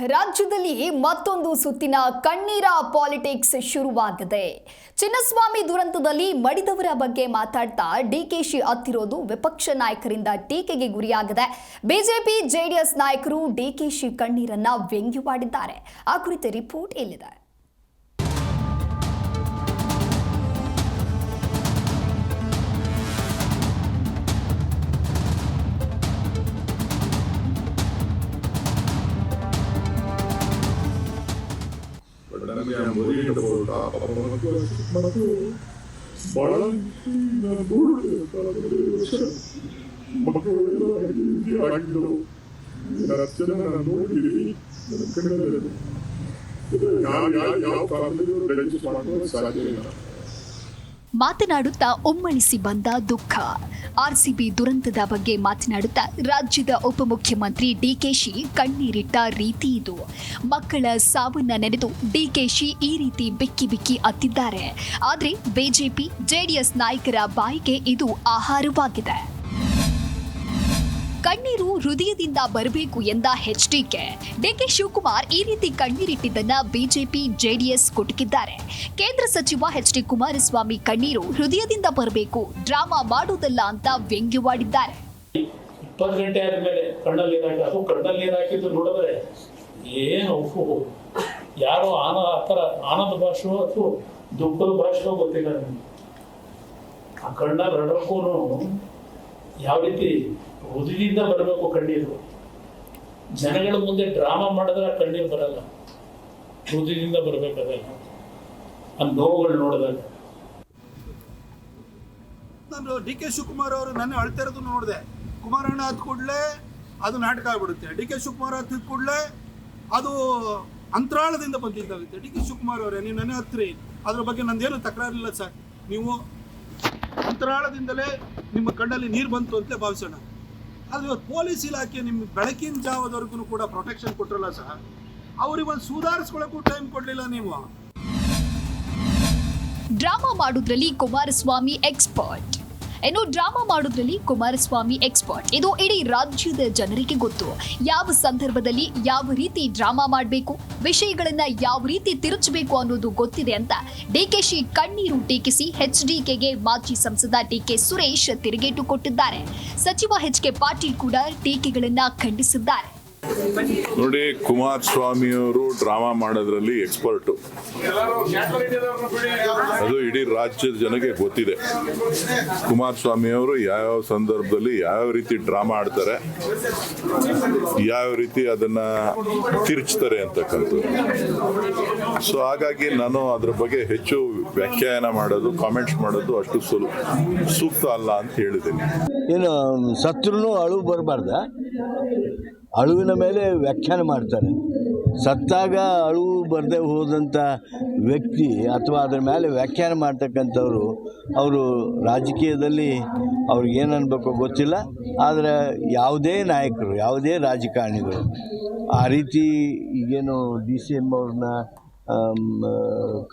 ರಾಜ್ಯದಲ್ಲಿ ಮತ್ತೊಂದು ಸುತ್ತಿನ ಕಣ್ಣೀರ ಪಾಲಿಟಿಕ್ಸ್ ಶುರುವಾಗಿದೆ. ಚಿನ್ನಸ್ವಾಮಿ ದುರಂತದಲ್ಲಿ ಮಡಿದವರ ಬಗ್ಗೆ ಮಾತಾಡ್ತಾ ಡಿಕೆಶಿ ಅತ್ತಿರೋದು ವಿಪಕ್ಷ ನಾಯಕರಿಂದ ಟೀಕೆಗೆ ಗುರಿಯಾಗಿದೆ. ಬಿಜೆಪಿ ಜೆಡಿಎಸ್ ನಾಯಕರು ಡಿಕೆಶಿ ಕಣ್ಣೀರನ್ನ ವ್ಯಂಗ್ಯವಾಡಿದ್ದಾರೆ. ಆ ಕುರಿತ ರಿಪೋರ್ಟ್ ಇಲ್ಲಿದೆ. ಮಾತನಾಡುತ್ತಾ ಒಮ್ಮಳಿಸಿ ಬಂದ ದುಃಖ. ಆರ್ಸಿಬಿ ದುರಂತದ ಬಗ್ಗೆ ಮಾತನಾಡುತ್ತಾ ರಾಜ್ಯದ ಉಪಮುಖ್ಯಮಂತ್ರಿ ಡಿಕೆಶಿ ಕಣ್ಣೀರಿಟ್ಟ ರೀತಿ ಇದು. ಮಕ್ಕಳ ಸಾವನ್ನ ನೆನೆದು ಡಿಕೆಶಿ ಈ ರೀತಿ ಬಿಕ್ಕಿ ಬಿಕ್ಕಿ ಅತ್ತಿದ್ದಾರೆ. ಆದರೆ ಬಿಜೆಪಿ ಜೆಡಿಎಸ್ ನಾಯಕರ ಬಾಯಿಗೆ ಇದು ಆಹಾರವಾಗಿದೆ. ಕಣ್ಣೀರು ಹೃದಯದಿಂದ ಬರಬೇಕು ಎಂದ ಡಿಕೆ ಶಿವಕುಮಾರ್ ಈ ರೀತಿ ಕಣ್ಣೀರಿಟ್ಟಿದ್ದನ್ನ ಬಿಜೆಪಿ ಜೆಡಿಎಸ್ ಕುಟುಕಿದ್ದಾರೆ. ಕೇಂದ್ರ ಸಚಿವ ಡಿ ಕುಮಾರಸ್ವಾಮಿ ಕಣ್ಣೀರು ಹೃದಯದಿಂದ ಬರಬೇಕು, ಡ್ರಾಮಾ ಮಾಡೋದಲ್ಲ ಅಂತ ವ್ಯಂಗ್ಯವಾಡಿದ್ದಾರೆ. 20 ಗಂಟೆ ಆದ್ಮೇಲೆ ಕಣ್ಣಲ್ಲಿ ನೀರು ಹಾಕಿದ್ದು ನೋಡಿದ್ರೆ ಏನು ಯಾರೋ ಆನಂದ ಭಾಷೆಯೋ ಅಥವಾ ದುಃಖದ ಭಾಷೆಯೋ ಗೊತ್ತಿಲ್ಲ. ಆ ಕಣ್ಣಲ್ಲಿ ರಡಕ್ಕೂ ಯಾವ ರೀತಿ ಹೃದಯದಿಂದ ಬರಬೇಕು ಕಣ್ಣೀರು. ಜನಗಳ ಮುಂದೆ ಡ್ರಾಮಾ ಮಾಡಿದ್ರೆ ಕಣ್ಣೀರು ಬರಲ್ಲ, ಹೃದಯದಿಂದ ಬರಬೇಕಾದಲ್ಲ. ಆ ನೋವುಗಳು ನೋಡಿದಾಗ ನಾನು ಡಿ.ಕೆ. ಶಿವಕುಮಾರ್ ಅವರು ನನ್ನ ಅಳ್ತಾ ಇರೋದು ನೋಡಿದೆ. ಕುಮಾರಣ್ಣ ಹತ್ ಕೂಡಲೇ ಅದು ನಾಟಕ ಆಗ್ಬಿಡುತ್ತೆ. ಡಿ.ಕೆ. ಶಿವಕುಮಾರ್ ಹತ್ತಿದ ಕೂಡಲೇ ಅದು ಅಂತರಾಳದಿಂದ ಬಂದಿದ್ದಾಗುತ್ತೆ. ಡಿ.ಕೆ. ಶಿವಕುಮಾರ್ ಅವರೇ, ನೀವು ನನ್ನ ಹತ್ತಿರಿ, ಅದ್ರ ಬಗ್ಗೆ ನಂದೇನು ತಕರಾರಿಲ್ಲ ಸರ್. ನೀವು ಅಂತರಾಳದಿಂದಲೇ ನಿಮ್ಮ ಕಣ್ಣಲ್ಲಿ ನೀರು ಬಂತು ಅಂತ ಭಾವಿಸೋಣ. ಆದರೆ ಇವತ್ತು ಪೊಲೀಸ್ ಇಲಾಖೆ ನಿಮ್ಮ ಬೆಳಕಿನ ಜಾವದವರೆಗೂ ಕೂಡ ಪ್ರೊಟೆಕ್ಷನ್ ಕೊಟ್ಟರಲ್ಲ ಸರ್, ಅವ್ರಿಗೆ ಒಂದು ಸುಧಾರಿಸ್ಕೊಳ್ಳೋಕ್ಕೂ ಟೈಮ್ ಕೊಡಲಿಲ್ಲ ನೀವು. ಡ್ರಾಮಾ ಮಾಡೋದ್ರಲ್ಲಿ ಕುಮಾರಸ್ವಾಮಿ ಎಕ್ಸ್ಪರ್ಟ್. ಇದು ಇಡೀ ರಾಜ್ಯದ ಜನರಿಗೆ ಗೊತ್ತು. ಯಾವ ಸಂದರ್ಭದಲ್ಲಿ ಯಾವ ರೀತಿ ಡ್ರಾಮಾ ಮಾಡಬೇಕು, ವಿಷಯಗಳನ್ನ ಯಾವ ರೀತಿ ತಿರುಚಬೇಕು ಅನ್ನೋದು ಗೊತ್ತಿದೆ ಅಂತ ಡಿಕೆಶಿ ಕಣ್ಣೀರು ಟೀಕಿಸಿ ಎಚ್ಡಿಕೆಗೆ ಮಾಜಿ ಸಂಸದ ಡಿಕೆ ಸುರೇಶ್ ತಿರುಗೇಟು ಕೊಟ್ಟಿದ್ದಾರೆ. ಸಚಿವ ಎಚ್.ಕೆ. ಪಾಟೀಲ್ ಕೂಡ ಟೀಕೆಗಳನ್ನ ಖಂಡಿಸಿದ್ದಾರೆ. ನೋಡಿ, ಕುಮಾರಸ್ವಾಮಿ ಅವರು ಡ್ರಾಮಾ ಮಾಡೋದ್ರಲ್ಲಿ ಎಕ್ಸ್ಪರ್ಟು. ಅದು ಇಡೀ ರಾಜ್ಯದ ಜನಕ್ಕೆ ಗೊತ್ತಿದೆ. ಕುಮಾರಸ್ವಾಮಿ ಅವರು ಯಾವ ಸಂದರ್ಭದಲ್ಲಿ ಯಾವ ರೀತಿ ಡ್ರಾಮಾ ಆಡ್ತಾರೆ, ಯಾವ ರೀತಿ ಅದನ್ನ ತಿರುಚ್ತಾರೆ ಅಂತಕ್ಕಂಥದ್ದು. ಸೊ ಹಾಗಾಗಿ ನಾನು ಅದ್ರ ಬಗ್ಗೆ ಹೆಚ್ಚು ವ್ಯಾಖ್ಯಾನ ಮಾಡೋದು, ಕಾಮೆಂಟ್ಸ್ ಮಾಡೋದು ಅಷ್ಟು ಸೂಕ್ತ ಅಲ್ಲ ಅಂತ ಹೇಳಿದ್ದೀನಿ. ಏನು ಸತ್ರೂ ಅಳು ಬರಬಾರ್ದ? ಅಳುವಿನ ಮೇಲೆ ವ್ಯಾಖ್ಯಾನ ಮಾಡ್ತಾರೆ. ಸತ್ತಾಗ ಅಳು ಬರದೆ ಹೋದಂಥ ವ್ಯಕ್ತಿ ಅಥವಾ ಅದರ ಮೇಲೆ ವ್ಯಾಖ್ಯಾನ ಮಾಡ್ತಕ್ಕಂಥವ್ರು, ಅವರು ರಾಜಕೀಯದಲ್ಲಿ ಅವ್ರಿಗೆ ಏನು ಅನ್ಬೇಕೋ ಗೊತ್ತಿಲ್ಲ. ಆದರೆ ಯಾವುದೇ ನಾಯಕರು, ಯಾವುದೇ ರಾಜಕಾರಣಿಗಳು ಆ ರೀತಿ ಈಗೇನು DCM ಅವ್ರನ್ನ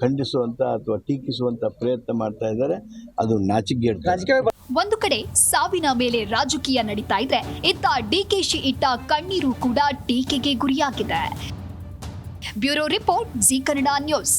ಖಂಡಿಸುವಂಥ ಅಥವಾ ಟೀಕಿಸುವಂಥ ಪ್ರಯತ್ನ ಮಾಡ್ತಾ ಇದ್ದಾರೆ. ಅದು ನಾಚಿಕೆಗೇಡು. ಒಂದು ಕಡೆ ಸಾವಿನ ಮೇಲೆ ರಾಜಕೀಯ ನಡೀತಾ ಇದ್ರೆ, ಇತ್ತ ಡಿಕೆಶಿ ಇಟ್ಟ ಕಣ್ಣೀರು ಕೂಡ ಟೀಕೆಗೆ ಗುರಿಯಾಗಿದೆ. Bureau report, G Kannada news.